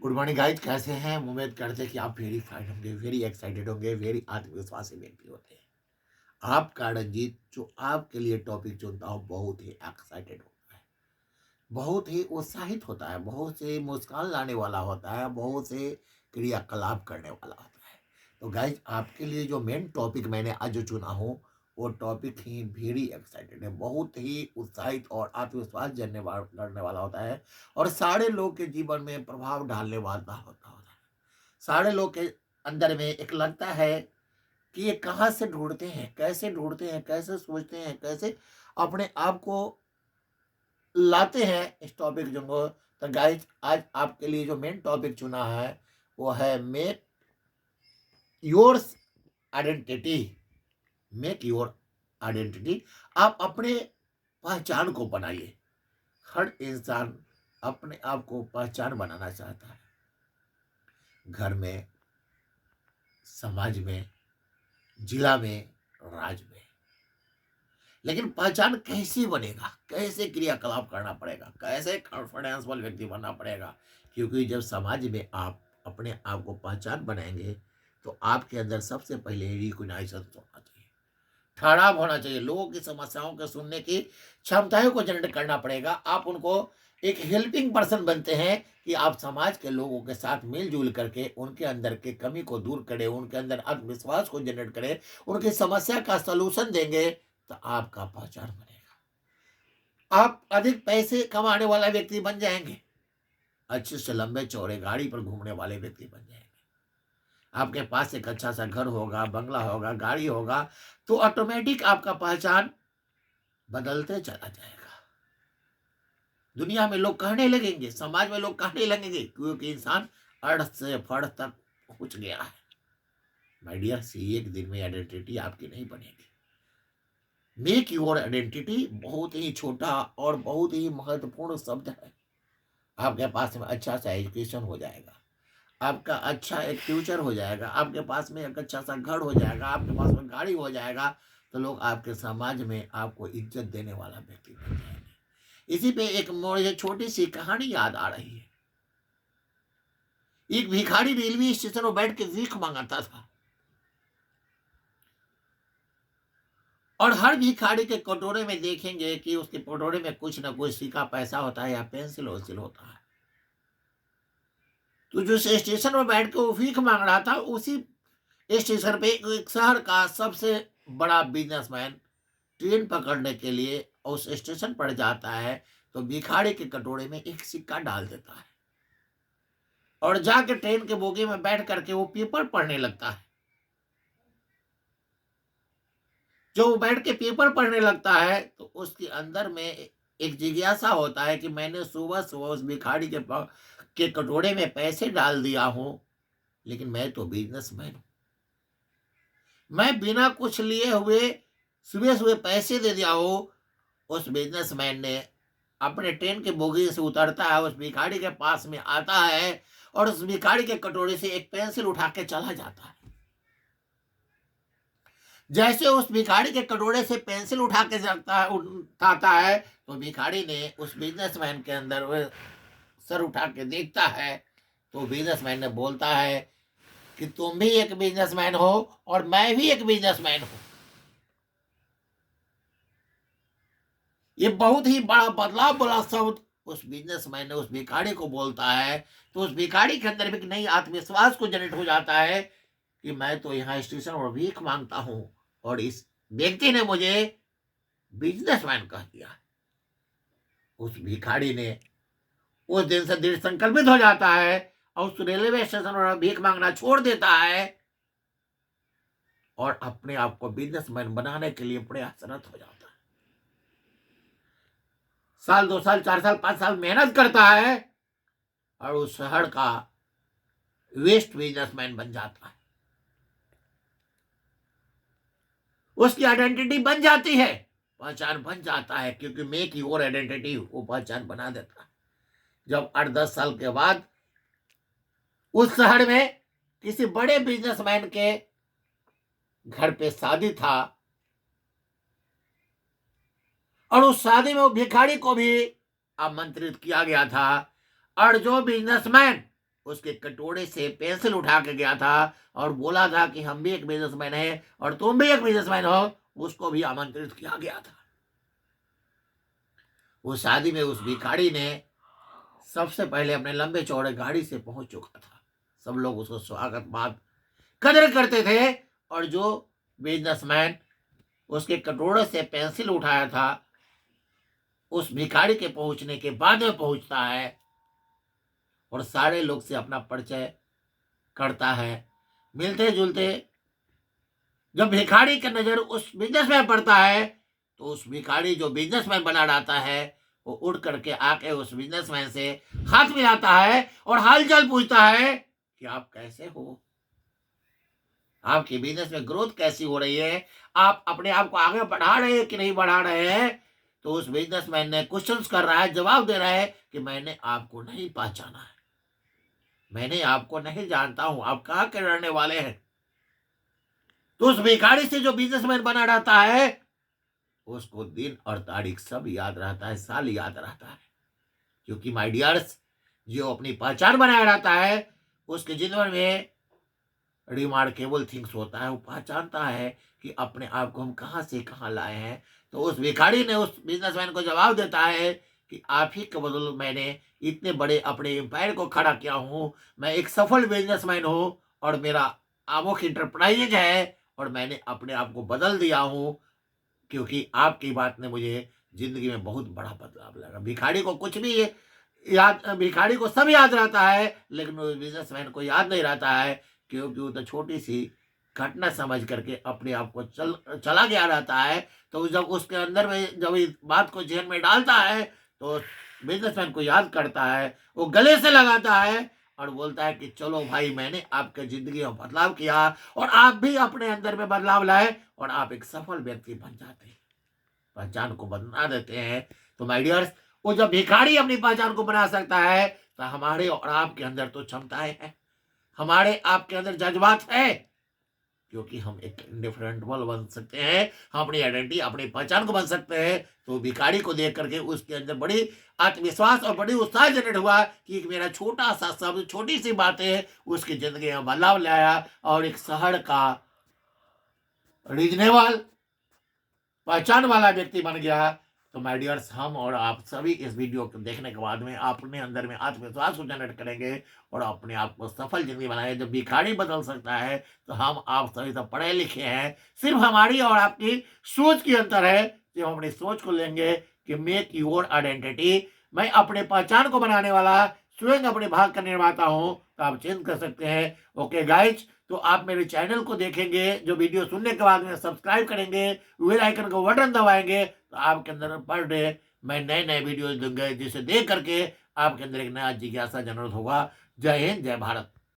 Good morning guys, कैसे हैं? उम्मीद करते हैं कि आप वेरी फाइन होंगे, वेरी एक्साइटेड होंगे, वेरी आत्मविश्वासी व्यक्ति होते हैं। आपका रणजीत जो आपके लिए टॉपिक चुनता हूँ बहुत ही एक्साइटेड होता है, बहुत ही उत्साहित होता है, बहुत से मुस्कान लाने वाला होता है, बहुत से क्रियाकलाप करने वाला होता है। तो गाइज आपके लिए जो मेन टॉपिक मैंने आज जो चुना हूँ वो टॉपिक ही वेरी एक्साइटेड है, बहुत ही उत्साहित और आत्मविश्वास करने वाला होता है और सारे लोग के जीवन में प्रभाव डालने वाला होता है। सारे लोग के अंदर में एक लगता है कि ये कहाँ से ढूंढते हैं, कैसे सोचते हैं, कैसे अपने आप को लाते हैं इस टॉपिक जो। तो गाइज आज आपके लिए जो मेन टॉपिक चुना है वो है make yours identity. Make your identity. आप अपने पहचान को बनाइए। हर इंसान अपने आप को पहचान बनाना चाहता है, घर में, समाज में, जिला में, राज्य में। लेकिन पहचान कैसी बनेगा, कैसे क्रियाकलाप करना पड़ेगा, कैसे कॉन्फिडेंसफुल व्यक्ति बनना पड़ेगा। क्योंकि जब समाज में आप अपने आप को पहचान बनाएंगे तो आपके अंदर सबसे पहले रिकॉग्नाइजेशन होना चाहिए, ठहराव होना चाहिए। लोगों की समस्याओं को सुनने की क्षमताओं को जनरेट करना पड़ेगा। आप उनको एक हेल्पिंग पर्सन बनते हैं कि आप समाज के लोगों के साथ मिलजुल करके उनके अंदर के कमी को दूर करें, उनके अंदर आत्मविश्वास को जनरेट करें, उनकी समस्या का सलूशन देंगे तो आपका पहचान बनेगा। आप अधिक पैसे कमाने वाला व्यक्ति बन जाएंगे, अच्छे से लंबे चौड़े गाड़ी पर घूमने वाले व्यक्ति बन जाएंगे। आपके पास एक अच्छा सा घर होगा, बंगला होगा, गाड़ी होगा, तो ऑटोमेटिक आपका पहचान बदलते चला जाएगा। दुनिया में लोग कहने लगेंगे, समाज में लोग कहने लगेंगे, क्योंकि इंसान अर्थ से फर्श तक पहुंच गया है। माय डियर सी, एक दिन में आइडेंटिटी आपकी नहीं बनेगी। मेक योर आइडेंटिटी बहुत ही छोटा और बहुत ही महत्वपूर्ण शब्द है। आपके पास में अच्छा सा एजुकेशन हो जाएगा, आपका अच्छा एक फ्यूचर हो जाएगा, आपके पास में एक अच्छा सा घर हो जाएगा, आपके पास में गाड़ी हो जाएगा, तो लोग आपके समाज में आपको इज्जत देने वाला व्यक्ति बन जाएंगे। इसी पे एक मुझे छोटी सी कहानी याद आ रही है। एक भिखारी रेलवे स्टेशन पर बैठ के भीख मांगता था और हर भिखारी के कटोरे में देखेंगे कि उसके कटोरे में कुछ ना कुछ सिक्का पैसा होता है या पेंसिल वंसिल होता है। तो जो स्टेशन पर बैठ के वो भीख मांग रहा था, उसी स्टेशन पे एक शहर का सबसे बड़ा बिजनेसमैन ट्रेन पकड़ने के लिए उस स्टेशन पर जाता है, तो भिखारी के कटोरे में एक सिक्का डाल देता है और जाके ट्रेन के बोगी में बैठ करके वो पेपर पढ़ने लगता है। जो वो बैठ के पेपर पढ़ने लगता है तो उसके अंदर में एक जिज्ञासा होता है कि मैंने सुबह सुबह उस भिखारी के कटोरे में पैसे डाल दिया हूं, लेकिन मैं तो बिजनेसमैन हूं। मैं बिना कुछ लिए हुए सुबह सुबह पैसे दे दिया हो। उस बिजनेसमैन ने अपने ट्रेन के बोगी से उतरता है, उस भिखारी के पास में आता है और उस भिखारी के कटोरे से एक पेंसिल उठा के चला जाता है। जैसे उस भिखारी के कटोरे से पेंसिल उठा के उठाता है तो भिखारी ने उस बिजनेसमैन के अंदर सर उठा के देखता है, तो बिजनेसमैन ने बोलता है कि तुम भी एक बिजनेसमैन हो और मैं भी एक बिजनेसमैन हूं। ये बहुत ही बड़ा बदलाव वाला शब्द उस बिजनेसमैन ने उस भिखारी को बोलता है। तो उस भिखारी के अंदर भी नई आत्मविश्वास को जनरेट हो जाता है कि मैं तो यहाँ स्टेशन और भीख मांगता हूं और इस व्यक्ति ने मुझे बिजनेसमैन कह दिया। उस भिखारी ने उस दिन से दृढ़ संकल्पित हो जाता है और उस रेलवे स्टेशन पर भीख मांगना छोड़ देता है और अपने आप को बिजनेसमैन बनाने के लिए प्रयासरत हो जाता है। साल 2 साल 4 साल 5 साल मेहनत करता है और उस शहर का वेस्ट बिजनेसमैन बन जाता है। उसकी आइडेंटिटी बन जाती है, पहचान बन जाता है, क्योंकि मेक योर आइडेंटिटी वो पहचान बना देता है। जब 8-10 साल के बाद उस शहर में किसी बड़े बिजनेसमैन के घर पे शादी था और उस शादी में वो भिखारी को भी आमंत्रित किया गया था और जो बिजनेसमैन उसके कटोरे से पेंसिल उठा के गया था और बोला था कि हम भी एक बिजनेसमैन हैं और तुम भी एक बिजनेसमैन हो, उसको भी आमंत्रित किया गया था। उस शादी में उस भिखारी ने सबसे पहले अपने लंबे चौड़े गाड़ी से पहुंच चुका था। सब लोग उसको स्वागत बाद कदर करते थे और जो बिजनेसमैन उसके कटोरे से पेंसिल उठाया था, उस भिखारी के पहुंचने के बाद में पहुंचता है और सारे लोग से अपना परिचय करता है। मिलते जुलते जब भिखारी का नजर उस बिजनेसमैन पड़ता है तो उस भिखारी जो बिजनेसमैन बना रहता है वो उड़ करके आके उस बिजनेसमैन से हाथ मिलाता है और हालचाल पूछता है कि आप कैसे हो, आपकी बिजनेस में ग्रोथ कैसी हो रही है, आप अपने आप को आगे बढ़ा रहे हैं कि नहीं बढ़ा रहे हैं। तो उस बिजनेसमैन ने क्वेश्चंस कर रहा है, जवाब दे रहा है कि मैंने आपको नहीं पहचाना है, मैंने आपको नहीं जानता हूं, आप कहाँ के रहने वाले हैं। तो उस भिखारी से जो बिजनेसमैन बना रहता है उसको दिन और तारीख सब याद रहता है, साल याद रहता है, क्योंकि माय डियर्स जो अपनी पहचान बनाया रहता है उसके जीवन में रिमार्केबल थिंग्स होता है। वो पहचानता है कि अपने आप को हम कहाँ से कहाँ लाए हैं। तो उस भिखारी ने उस बिजनेसमैन को जवाब देता है कि आप ही के बदौलत मैंने इतने बड़े अपने एम्पायर को खड़ा किया हूँ, मैं एक सफल बिजनेसमैन हूँ और मेरा आमोक इंटरप्राइजेज है और मैंने अपने आप को बदल दिया हूँ, क्योंकि आपकी बात ने मुझे जिंदगी में बहुत बड़ा बदलाव लगा। भिखारी को कुछ भी याद, भिखारी को सब याद रहता है लेकिन उस बिजनेसमैन को याद नहीं रहता है, क्योंकि वो तो छोटी सी घटना समझ करके अपने आप को चला गया रहता है। तो जब उसके अंदर में जब इस बात को जेल में डालता है तो बिजनेसमैन को याद करता है, वो गले से लगाता है और बोलता है कि चलो भाई, मैंने आपके जिंदगी में बदलाव किया और आप भी अपने अंदर में बदलाव लाए और आप एक सफल व्यक्ति बन जाते हैं, पहचान को बना देते हैं। तो माय डियर्स, वो जब भिखारी अपनी पहचान को बना सकता है तो हमारे और आपके अंदर तो क्षमताएं हैं, हमारे आपके अंदर जज्बात है, क्योंकि हम एक इंडिफरेंटेबल बन सकते हैं, हम अपनी आइडेंटिटी अपनी पहचान को बन सकते हैं। तो भिखारी को देख करके उसके अंदर बड़ी आत्मविश्वास और बड़ी उत्साह जनरेट हुआ कि एक मेरा छोटा सा शब्द, छोटी सी बातें उसकी जिंदगी में बदलाव लाया और एक शहर का रीजनेबल पहचान वाला व्यक्ति बन गया। तो माय डियर्स, हम और आप सभी इस वीडियो को देखने के बाद में अपने अंदर में आत्मविश्वास को जनरेट करेंगे और अपने आप को सफल जिंदगी बनाएंगे। जब भिखारी बदल सकता है तो हम आप सभी तो पढ़े लिखे हैं, सिर्फ हमारी और आपकी सोच की अंतर है। जब हम अपनी सोच को लेंगे कि मेक योर आइडेंटिटी, मैं अपने पहचान को बनाने वाला स्वयं अपने भाग का निर्माता हूँ, तो आप चेंज कर सकते हैं। ओके गाइज, तो आप मेरे चैनल को देखेंगे, जो वीडियो सुनने के बाद में सब्सक्राइब करेंगे, बेल आइकन का बटन दबाएंगे, तो आपके अंदर पर डे मैं नए नए वीडियोज दूंगा, जिसे देख करके आपके अंदर एक नया जिज्ञासा जनरेट होगा। जय हिंद, जय भारत।